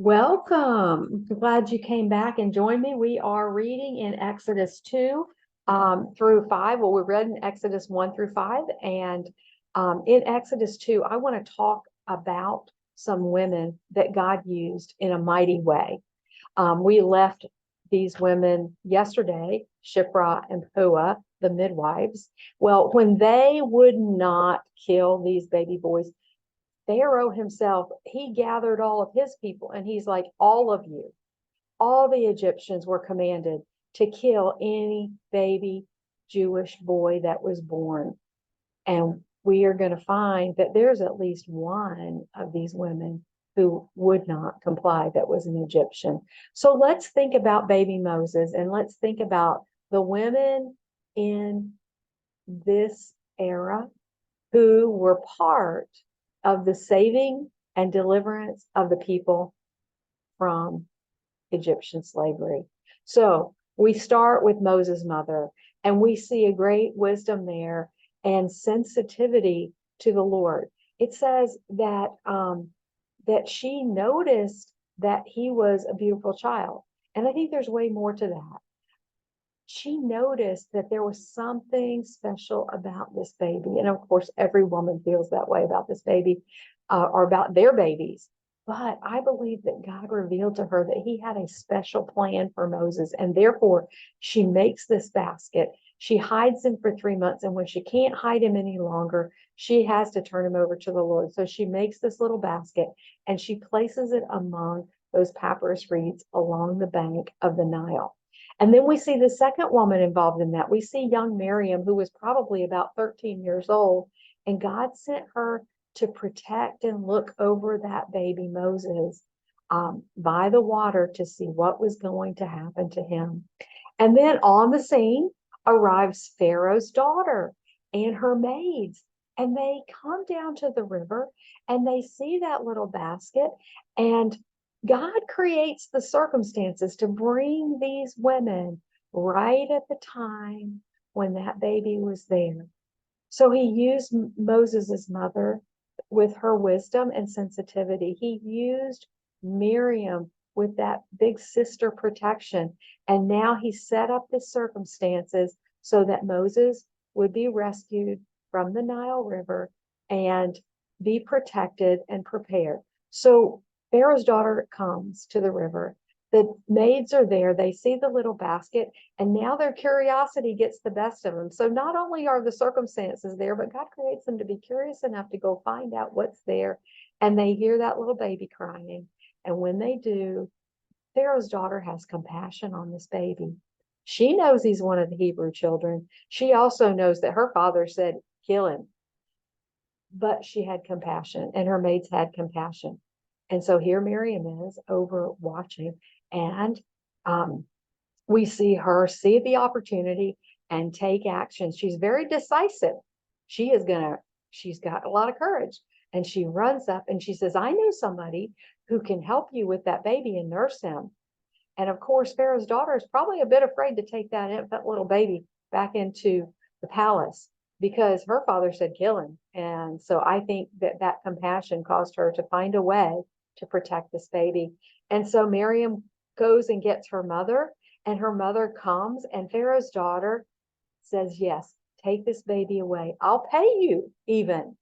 Welcome. Glad you came back and joined me. We are reading in Exodus 2 through 5. Well, we read in Exodus 1 through 5. And in Exodus 2, I want to talk about some women that God used in a mighty way. We left these women yesterday, Shiphrah and Puah, the midwives. Well, when they would not kill these baby boys, Pharaoh himself, he gathered all of his people and he's like, all of you, all the Egyptians were commanded to kill any baby Jewish boy that was born. And we are going to find that there's at least one of these women who would not comply that was an Egyptian. So let's think about baby Moses and let's think about the women in this era who were part of the saving and deliverance of the people from Egyptian slavery. So we start with Moses' mother, and we see a great wisdom there and sensitivity to the Lord. It says that that she noticed that he was a beautiful child, and I think there's way more to that. She noticed that there was something special about this baby. And of course, every woman feels that way about this baby or about their babies. But I believe that God revealed to her that he had a special plan for Moses. And therefore, she makes this basket. She hides him for 3 months. And when she can't hide him any longer, she has to turn him over to the Lord. So she makes this little basket and she places it among those papyrus reeds along the bank of the Nile. And then we see the second woman involved in that. We see young Miriam, who was probably about 13 years old, and God sent her to protect and look over that baby Moses by the water to see what was going to happen to him. And then on the scene arrives Pharaoh's daughter and her maids, and they come down to the river and they see that little basket, and God creates the circumstances to bring these women right at the time when that baby was there. So he used Moses's mother with her wisdom and sensitivity. He used Miriam with that big sister protection. And now he set up the circumstances so that Moses would be rescued from the Nile River and be protected and prepared. So Pharaoh's daughter comes to the river. The maids are there. They see the little basket, and now their curiosity gets the best of them. So not only are the circumstances there, but God creates them to be curious enough to go find out what's there. And they hear that little baby crying. And when they do, Pharaoh's daughter has compassion on this baby. She knows he's one of the Hebrew children. She also knows that her father said, kill him. But she had compassion, and her maids had compassion. And so here Miriam is over watching, and we see her see the opportunity and take action. She's very decisive. She's got a lot of courage. And she runs up and she says, I know somebody who can help you with that baby and nurse him. And of course, Pharaoh's daughter is probably a bit afraid to take that infant little baby back into the palace because her father said kill him. And so I think that that compassion caused her to find a way to protect this baby. And so Miriam goes and gets her mother, and her mother comes, and Pharaoh's daughter says, yes, take this baby away. I'll pay you even,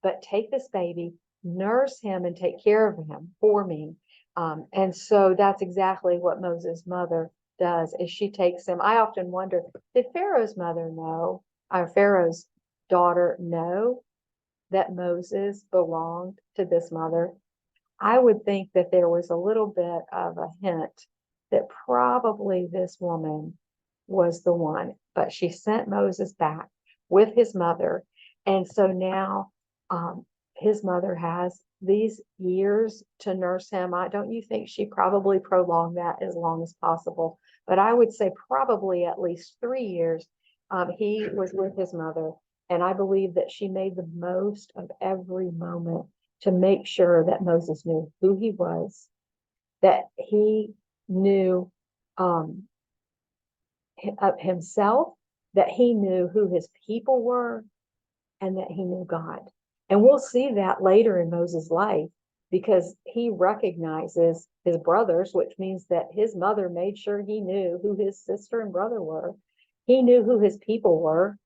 but take this baby, nurse him, and take care of him for me. And so that's exactly what Moses' mother does, is she takes him. I often wonder, did Pharaoh's mother know, or Pharaoh's daughter know that Moses belonged to this mother? I would think that there was a little bit of a hint that probably this woman was the one, but she sent Moses back with his mother. And so now his mother has these years to nurse him. Don't you think she probably prolonged that as long as possible? But I would say probably at least 3 years he was with his mother. And I believe that she made the most of every moment to make sure that Moses knew who he was, that he knew of himself, that he knew who his people were, and that he knew God. And we'll see that later in Moses' life, because he recognizes his brothers, which means that his mother made sure he knew who his sister and brother were. He knew who his people were.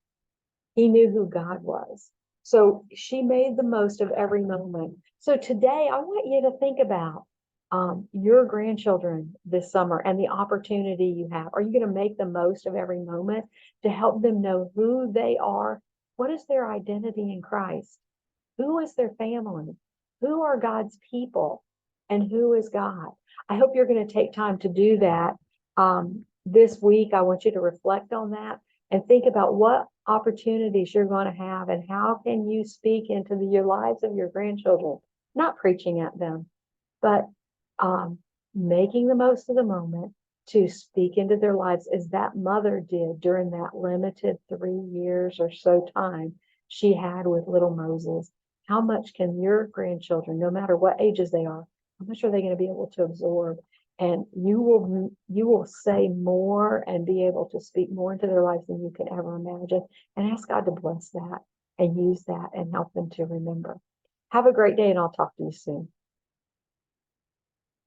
He knew who God was. So she made the most of every moment. So today, I want you to think about your grandchildren this summer and the opportunity you have. Are you going to make the most of every moment to help them know who they are? What is their identity in Christ? Who is their family? Who are God's people? And who is God? I hope you're going to take time to do that this week. I want you to reflect on that and think about what opportunities you're going to have and how can you speak into your lives of your grandchildren, not preaching at them, but making the most of the moment to speak into their lives as that mother did during that limited 3 years or so time she had with little Moses. How much can your grandchildren, no matter what ages they are, how much are they going to be able to absorb? And you will say more and be able to speak more into their lives than you can ever imagine. And ask God to bless that and use that and help them to remember. Have a great day, and I'll talk to you soon.